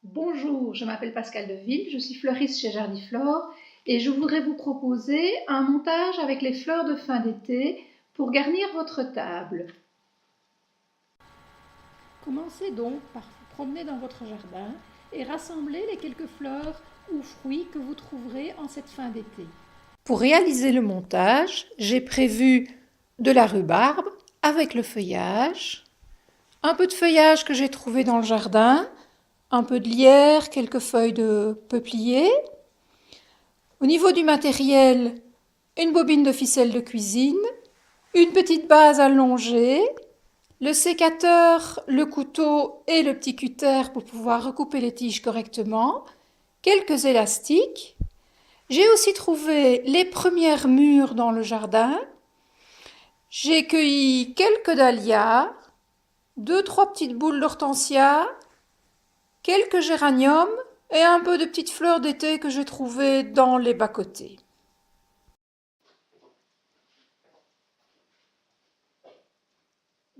Bonjour, je m'appelle Pascal Deville, je suis fleuriste chez Jardiflore et je voudrais vous proposer un montage avec les fleurs de fin d'été pour garnir votre table. Commencez donc par vous promener dans votre jardin et rassembler les quelques fleurs ou fruits que vous trouverez en cette fin d'été. Pour réaliser le montage, j'ai prévu de la rhubarbe avec le feuillage, un peu de feuillage que j'ai trouvé dans le jardin, un peu de lierre, quelques feuilles de peuplier. Au niveau du matériel, une bobine de ficelle de cuisine, une petite base allongée, le sécateur, le couteau et le petit cutter pour pouvoir recouper les tiges correctement, quelques élastiques. J'ai aussi trouvé les premières mûres dans le jardin. J'ai cueilli quelques dahlias, 2-3 petites boules d'hortensia, quelques géraniums et un peu de petites fleurs d'été que j'ai trouvées dans les bas-côtés.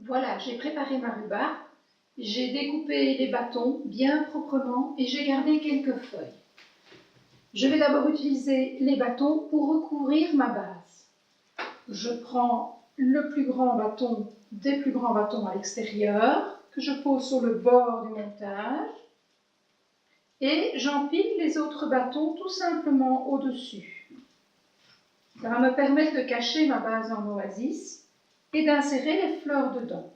Voilà, j'ai préparé ma rhubarbe, j'ai découpé les bâtons bien proprement et j'ai gardé quelques feuilles. Je vais d'abord utiliser les bâtons pour recouvrir ma base. Je prends le plus grand bâton des plus grands bâtons à l'extérieur que je pose sur le bord du montage et j'empile les autres bâtons tout simplement au-dessus. Ça va me permettre de cacher ma base en oasis et d'insérer les fleurs dedans.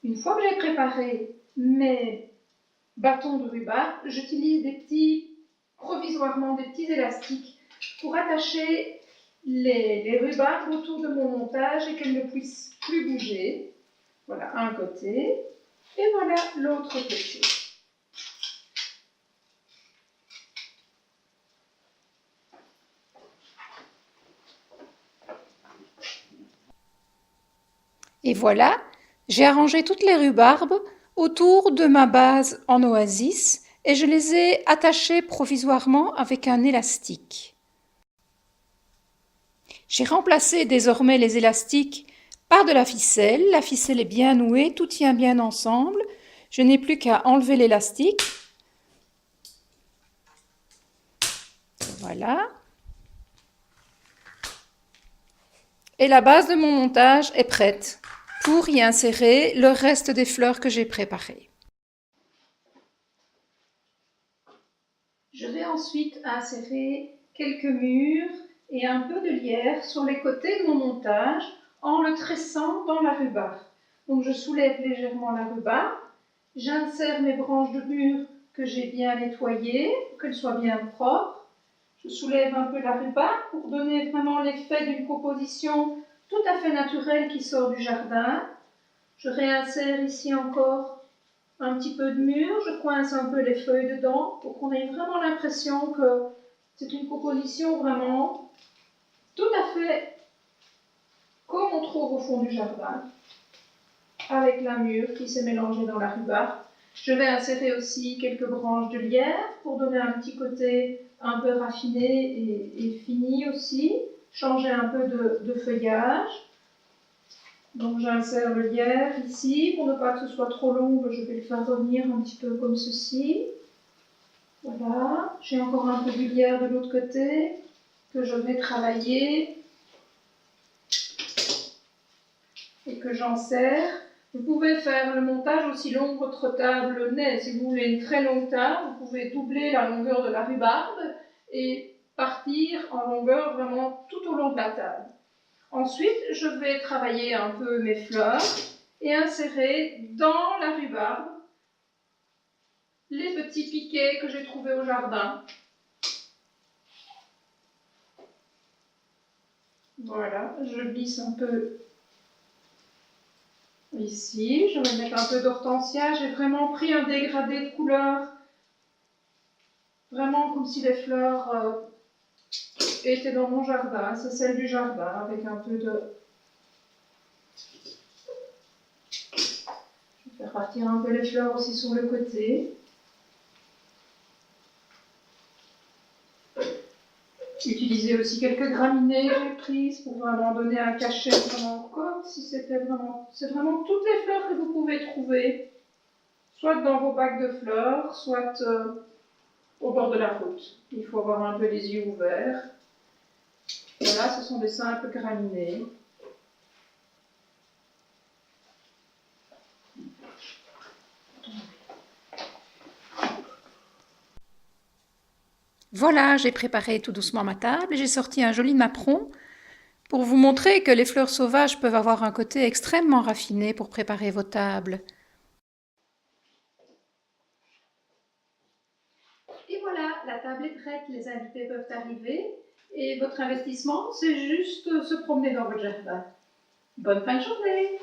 Une fois que j'ai préparé mes bâtons de rhubarbe, j'utilise provisoirement des petits élastiques pour attacher les rhubarbes autour de mon montage et qu'elles ne puissent plus bouger. Voilà un côté et voilà l'autre côté. Et voilà, j'ai arrangé toutes les rhubarbes autour de ma base en oasis et je les ai attachées provisoirement avec un élastique. J'ai remplacé désormais les élastiques par de la ficelle est bien nouée, tout tient bien ensemble. Je n'ai plus qu'à enlever l'élastique. Voilà. Et la base de mon montage est prête pour y insérer le reste des fleurs que j'ai préparées. Je vais ensuite insérer quelques mûres et un peu de lierre sur les côtés de mon montage en le tressant dans la rhubarbe. Donc je soulève légèrement la rhubarbe, j'insère mes branches de mûre que j'ai bien nettoyées, pour qu'elles soient bien propres. Je soulève un peu la rhubarbe pour donner vraiment l'effet d'une composition tout à fait naturelle qui sort du jardin. Je réinsère ici encore un petit peu de mûre, je coince un peu les feuilles dedans pour qu'on ait vraiment l'impression que c'est une composition vraiment tout à fait comme on trouve au fond du jardin, avec la mûre qui s'est mélangée dans la rhubarbe. Je vais insérer aussi quelques branches de lierre pour donner un petit côté un peu raffiné et fini aussi, changer un peu de feuillage. Donc j'insère le lierre ici, pour ne pas que ce soit trop long, je vais le faire revenir un petit peu comme ceci. Voilà, j'ai encore un peu de lierre de l'autre côté que je vais travailler et que j'ensère. Vous pouvez faire le montage aussi long que votre table n'est. Si vous voulez une très longue table, vous pouvez doubler la longueur de la rhubarbe et partir en longueur vraiment tout au long de la table. Ensuite, je vais travailler un peu mes fleurs et insérer dans la rhubarbe les petits piquets que j'ai trouvés au jardin. Voilà, je glisse un peu ici. Je vais mettre un peu d'hortensia. J'ai vraiment pris un dégradé de couleur, vraiment comme si les fleurs étaient dans mon jardin. C'est celle du jardin avec un peu de... Je vais faire partir un peu les fleurs aussi sur le côté. Utiliser aussi quelques graminées que j'ai prises pour vraiment donner un cachet vraiment comme si c'était vraiment... C'est vraiment toutes les fleurs que vous pouvez trouver soit dans vos bacs de fleurs, soit au bord de la route. Il faut avoir un peu les yeux ouverts. Voilà, ce sont des simples graminées. Voilà, j'ai préparé tout doucement ma table et j'ai sorti un joli napperon pour vous montrer que les fleurs sauvages peuvent avoir un côté extrêmement raffiné pour préparer vos tables. Et voilà, la table est prête, les invités peuvent arriver. Et votre investissement, c'est juste se promener dans votre jardin. Bonne fin de journée!